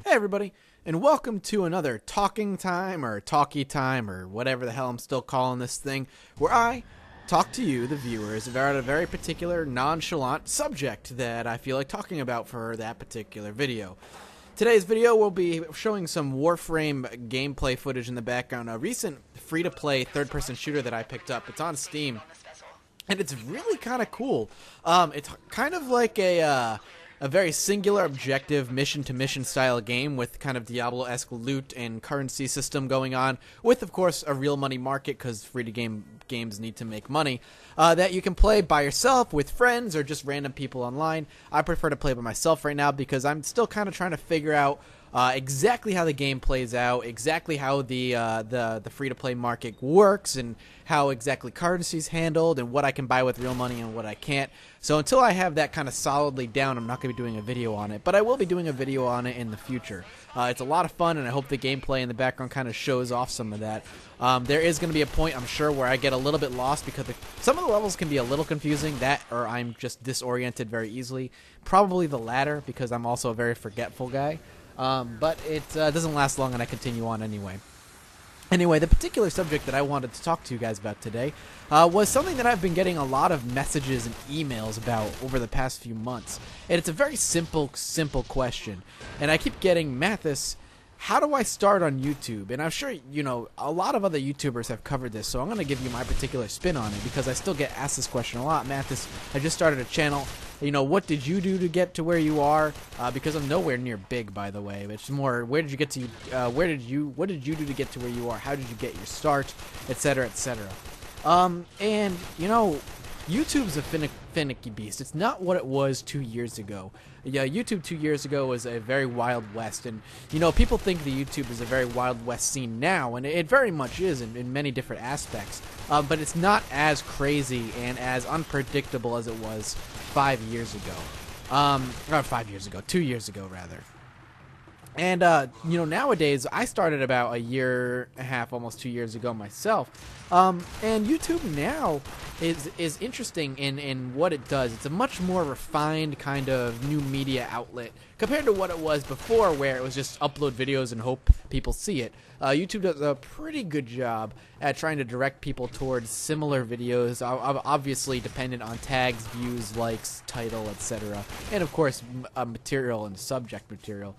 Hey everybody, and welcome to another talking time or talkie time or whatever the hell I'm still calling this thing, where I talk to you, the viewers, about a very particular nonchalant subject that I feel like talking about for that particular video. Today's video will be showing some Warframe gameplay footage in the background, a recent free-to-play third-person shooter that I picked up. It's on Steam, and it's really kind of cool. It's kind of like a very singular objective mission-to-mission style game with kind of Diablo-esque loot and currency system going on, with, of course, a real money market because free-to-game games need to make money, that you can play by yourself, with friends, or just random people online. I prefer to play by myself right now because I'm still kind of trying to figure out exactly how the game plays out, exactly how the free-to-play market works, and how exactly currency's handled, and what I can buy with real money and what I can't. So until I have that kind of solidly down, I'm not going to be doing a video on it, but I will be doing a video on it in the future. It's a lot of fun, and I hope the gameplay in the background kind of shows off some of that. There is going to be a point, I'm sure, where I get a little bit lost because some of the levels can be a little confusing, that or I'm just disoriented very easily. Probably the latter, because I'm also a very forgetful guy. But it doesn't last long, and I continue on anyway. Anyway, the particular subject that I wanted to talk to you guys about today was something that I've been getting a lot of messages and emails about over the past few months. And it's a very simple question. And I keep getting, Mathis, how do I start on YouTube? And I'm sure, you know, a lot of other YouTubers have covered this, so I'm going to give you my particular spin on it because I still get asked this question a lot. Mathis, I just started a channel. You know, what did you do to get to where you are? Because I'm nowhere near big, by the way. It's more, where did you get to? What did you do to get to where you are? How did you get your start, etc., etc. And you know, YouTube's a finicky beast. It's not what it was 2 years ago. Yeah, YouTube 2 years ago was a very Wild West, and you know, people think the YouTube is a very Wild West scene now, and it very much is in many different aspects. But it's not as crazy and as unpredictable as it was 5 years ago. Not 5 years ago, 2 years ago rather. And you know, nowadays I started about a year and a half, almost 2 years ago myself. And YouTube now is interesting in what it does. It's a much more refined kind of new media outlet compared to what it was before, where it was just upload videos and hope people see it. YouTube does a pretty good job at trying to direct people towards similar videos, obviously dependent on tags, views, likes, title, etc. And of course, material and subject material.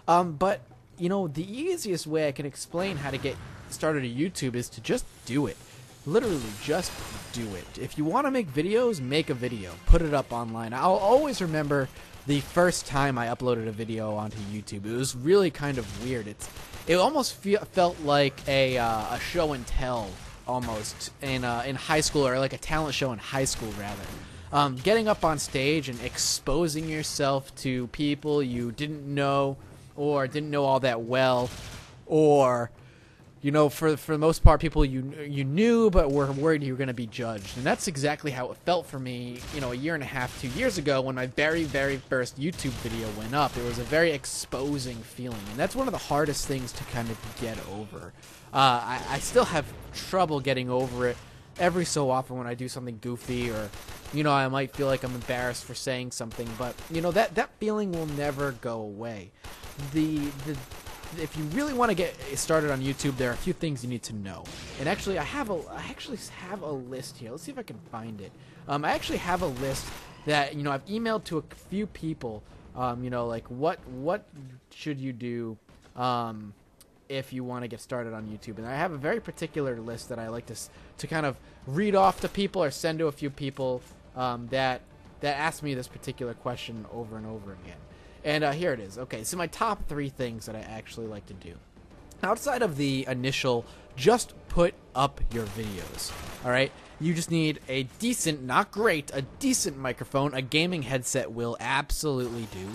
But, you know, the easiest way I can explain how to get started at YouTube is to just do it. Literally, just do it. If you want to make videos, make a video. Put it up online. I'll always remember the first time I uploaded a video onto YouTube. It was really kind of weird. It almost felt like a show and tell, almost, in high school, or like a talent show in high school, rather. Getting up on stage and exposing yourself to people you didn't know, or didn't know all that well, or, you know, for the most part, people you knew but were worried you were going to be judged. And that's exactly how it felt for me, you know, a year and a half, 2 years ago, when my very, very first YouTube video went up. It was a very exposing feeling, and that's one of the hardest things to kind of get over. I still have trouble getting over it every so often when I do something goofy, or, you know, I might feel like I'm embarrassed for saying something, but, you know, that feeling will never go away. If you really want to get started on YouTube, there are a few things you need to know. And actually, I actually have a list here. Let's see if I can find it. I actually have a list that, you know, I've emailed to a few people. You know, like what should you do if you want to get started on YouTube? And I have a very particular list that I like to kind of read off to people or send to a few people that ask me this particular question over and over again. And here it is. Okay, so my top 3 things that I actually like to do. Outside of the initial, just put up your videos. Alright? You just need a decent, not great, a decent microphone. A gaming headset will absolutely do.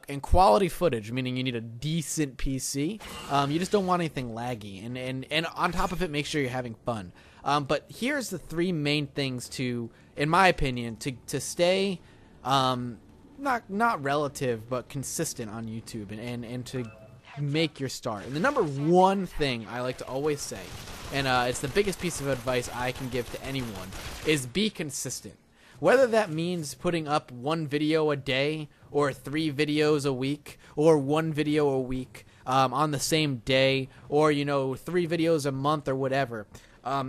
And quality footage, meaning you need a decent PC. You just don't want anything laggy. And on top of it, make sure you're having fun. But here's the 3 main things to, in my opinion, to stay not relative, but consistent on YouTube and to make your start. And the number 1 thing I like to always say, and it's the biggest piece of advice I can give to anyone, is be consistent. Whether that means putting up 1 video a day or 3 videos a week or 1 video a week on the same day, or 3 videos a month or whatever.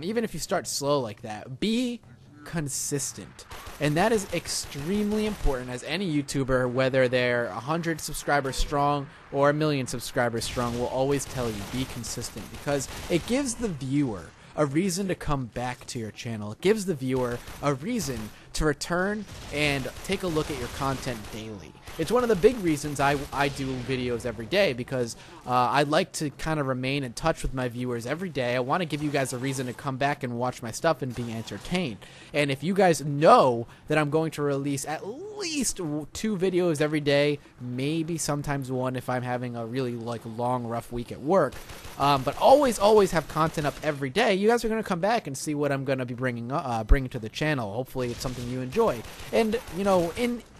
Even if you start slow like that, be consistent. And that is extremely important, as any YouTuber, whether they're 100 subscribers strong or 1,000,000 subscribers strong, will always tell you, be consistent, because it gives the viewer a reason to come back to your channel. It gives the viewer a reason to return and take a look at your content daily. It's one of the big reasons I do videos every day, because I like to kind of remain in touch with my viewers every day. I want to give you guys a reason to come back and watch my stuff and be entertained. And if you guys know that I'm going to release at least 2 videos every day, maybe sometimes 1 if I'm having a really long, rough week at work, but always have content up every day, you guys are going to come back and see what I'm going to be bringing to the channel. Hopefully it's something you enjoy. And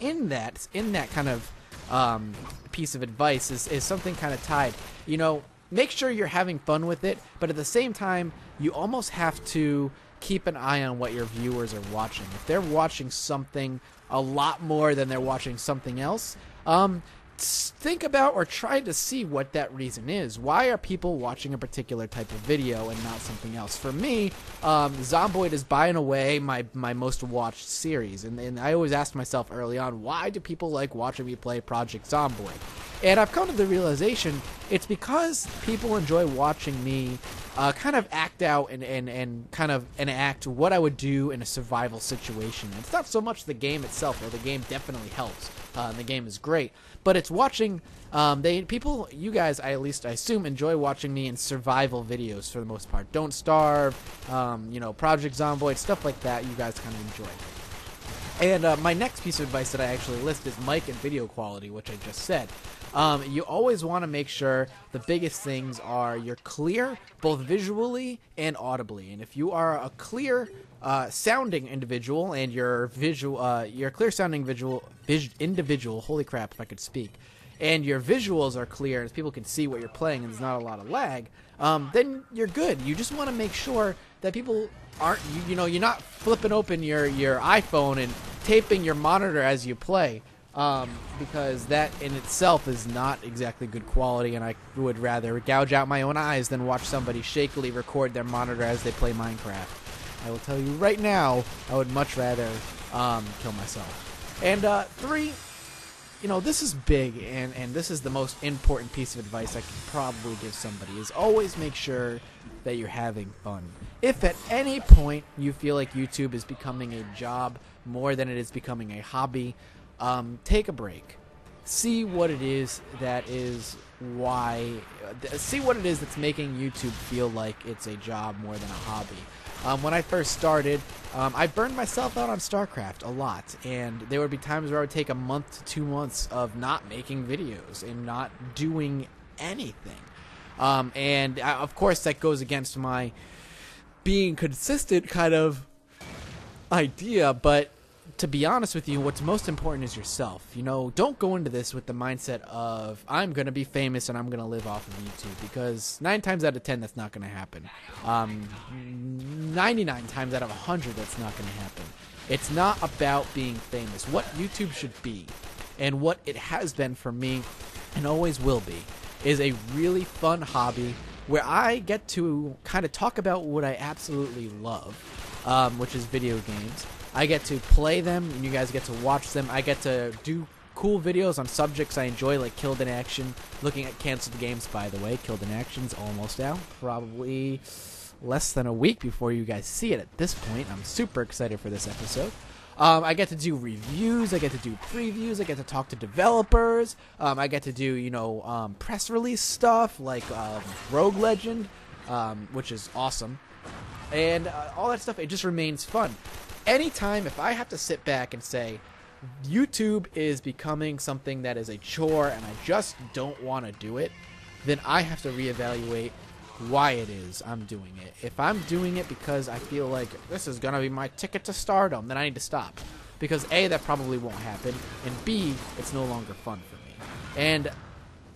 in that kind of piece of advice is something kind of tied. Make sure you're having fun with it, but at the same time, you almost have to keep an eye on what your viewers are watching. If they're watching something a lot more than they're watching something else, think about or try to see what that reason is. Why are people watching a particular type of video and not something else? For me, Zomboid is by and away my most watched series, and I always asked myself early on, why do people like watching me play Project Zomboid? And I've come to the realization it's because people enjoy watching me kind of act out and kind of enact what I would do in a survival situation. It's not so much the game itself, or the game definitely helps. The game is great, but it's watching. You guys, I assume, enjoy watching me in survival videos for the most part. Don't Starve, Project Zomboid, stuff like that. You guys kind of enjoy. And my next piece of advice that I actually list is mic and video quality, which I just said. You always want to make sure the biggest things are you're clear, both visually and audibly. And if you are a clear sounding individual, and you're a clear sounding individual, holy crap, if I could speak, and your visuals are clear and people can see what you're playing and there's not a lot of lag, then you're good. You just want to make sure that people aren't, you're not flipping open your iPhone and taping your monitor as you play, because that in itself is not exactly good quality, and I would rather gouge out my own eyes than watch somebody shakily record their monitor as they play Minecraft. I will tell you right now, I would much rather kill myself. And 3, this is big, and this is the most important piece of advice I could probably give somebody, is always make sure that you're having fun. If at any point you feel like YouTube is becoming a job more than it is becoming a hobby, take a break. See what it is that's making YouTube feel like it's a job more than a hobby. When I first started, I burned myself out on StarCraft a lot, and there would be times where I would take a month to 2 months of not making videos and not doing anything. Of course, that goes against my being consistent kind of idea, but to be honest with you, what's most important is yourself. Don't go into this with the mindset of, I'm going to be famous and I'm going to live off of YouTube, because 9 times out of 10, that's not going to happen. 99 times out of 100, that's not going to happen. It's not about being famous. What YouTube should be, and what it has been for me, and always will be, is a really fun hobby where I get to kind of talk about what I absolutely love, which is video games. I get to play them, and you guys get to watch them. I get to do cool videos on subjects I enjoy, like Killed in Action. Looking at canceled games, by the way. Killed in Action's almost out. Probably less than a week before you guys see it at this point. I'm super excited for this episode. I get to do reviews. I get to do previews. I get to talk to developers. I get to do, press release stuff like Rogue Legend, which is awesome. And all that stuff, it just remains fun. Anytime, if I have to sit back and say, YouTube is becoming something that is a chore and I just don't want to do it, then I have to reevaluate why it is I'm doing it. If I'm doing it because I feel like this is going to be my ticket to stardom, then I need to stop. Because A, that probably won't happen, and B, it's no longer fun for me. And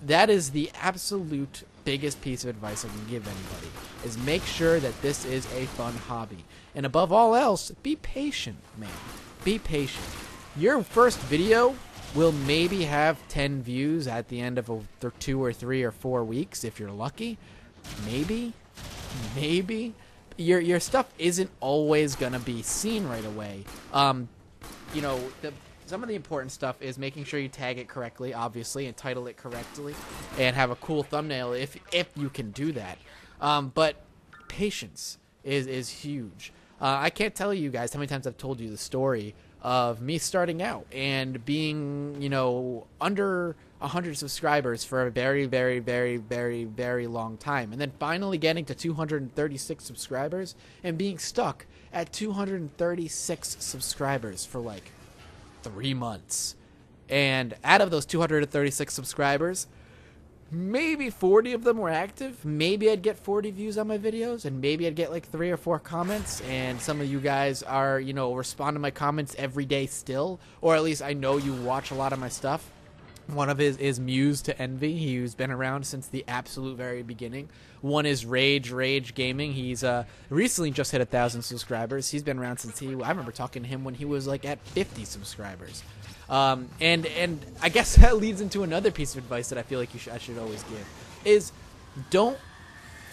that is the absolute biggest piece of advice I can give anybody, is make sure that this is a fun hobby. And above all else, be patient, man. be patient. Your first video will maybe have 10 views at the end of 2 or 3 or 4 weeks if you're lucky. Maybe. Your stuff isn't always gonna be seen right away. You know, some of the important stuff is making sure you tag it correctly, obviously, and title it correctly, and have a cool thumbnail if you can do that. But patience is huge. I can't tell you guys how many times I've told you the story of me starting out and being, you know, under 100 subscribers for a very, very, very, very, very long time. And then finally getting to 236 subscribers and being stuck at 236 subscribers for like 3 months. And out of those 236 subscribers, maybe 40 of them were active. Maybe I'd get 40 views on my videos, and maybe I'd get like 3 or 4 comments. And some of you guys are, you know, respond to my comments every day still, or at least I know you watch a lot of my stuff. One of his is Muse to Envy. He's been around since the absolute very beginning. One is Rage Gaming. He's recently just hit 1,000 subscribers. He's been around since I remember talking to him when he was like at 50 subscribers. And I guess that leads into another piece of advice that I feel like I should always give is don't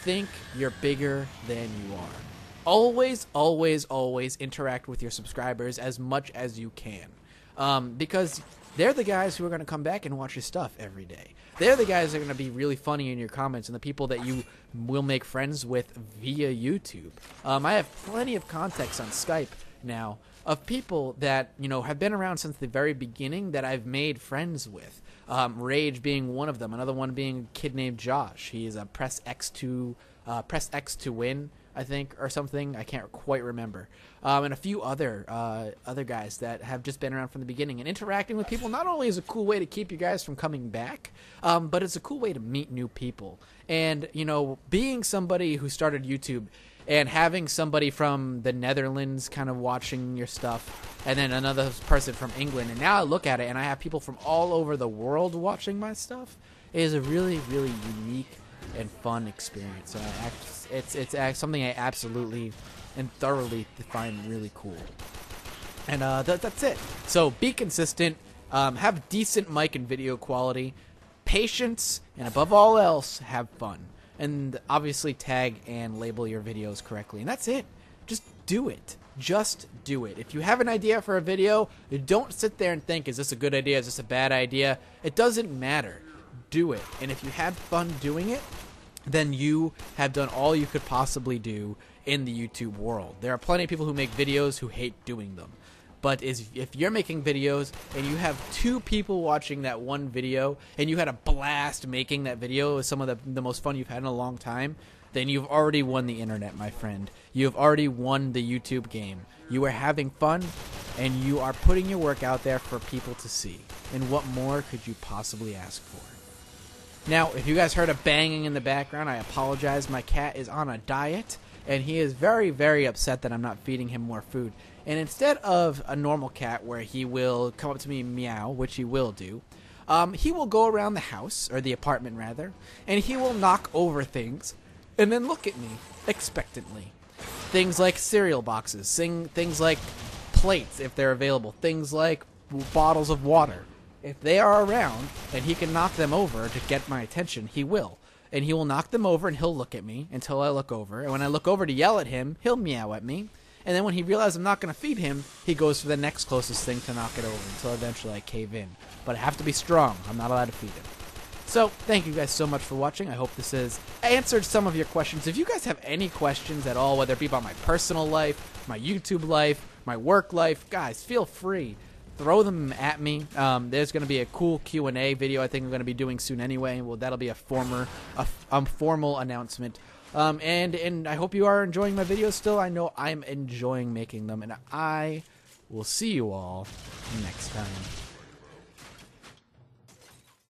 think you're bigger than you are. Always, always, always interact with your subscribers as much as you can, because they're the guys who are going to come back and watch your stuff every day. They're the guys that are going to be really funny in your comments and the people that you will make friends with via YouTube. I have plenty of contacts on Skype now of people that, you know, have been around since the very beginning that I've made friends with. Rage being one of them. Another one being a kid named Josh. He is a press X to win, I think, or something. I can't quite remember. And a few other guys that have just been around from the beginning. And interacting with people not only is a cool way to keep you guys from coming back, but it's a cool way to meet new people. And, you know, being somebody who started YouTube and having somebody from the Netherlands kind of watching your stuff, and then another person from England, and now I look at it and I have people from all over the world watching my stuff, is a really, really unique and fun experience. It's something I absolutely and thoroughly find really cool. And that's it. So be consistent, have decent mic and video quality, patience, and above all else, have fun. And obviously tag and label your videos correctly. And that's it. Just do it. Just do it. If you have an idea for a video, don't sit there and think, is this a good idea? Is this a bad idea? It doesn't matter. Do it. And if you had fun doing it, then you have done all you could possibly do in the YouTube world. There are plenty of people who make videos who hate doing them. But if you're making videos and you have 2 people watching that one video and you had a blast making that video with some of the most fun you've had in a long time, then you've already won the internet, my friend. You have already won the YouTube game. You are having fun and you are putting your work out there for people to see. And what more could you possibly ask for? Now, if you guys heard a banging in the background, I apologize. My cat is on a diet and he is very, very upset that I'm not feeding him more food. And instead of a normal cat where he will come up to me and meow, which he will do, he will go around the house, or the apartment rather, and he will knock over things and then look at me expectantly. Things like cereal boxes, things like plates if they're available, things like bottles of water. If they are around and he can knock them over to get my attention, he will. And he will knock them over and he'll look at me until I look over. And when I look over to yell at him, he'll meow at me. And then when he realizes I'm not going to feed him, he goes for the next closest thing to knock it over until eventually I cave in. But I have to be strong. I'm not allowed to feed him. So, thank you guys so much for watching. I hope this has answered some of your questions. If you guys have any questions at all, whether it be about my personal life, my YouTube life, my work life, guys, feel free. Throw them at me. There's going to be a cool Q&A video I think I'm going to be doing soon anyway. Well, that'll be a formal announcement. And I hope you are enjoying my videos still. I know I'm enjoying making them, and I will see you all next time.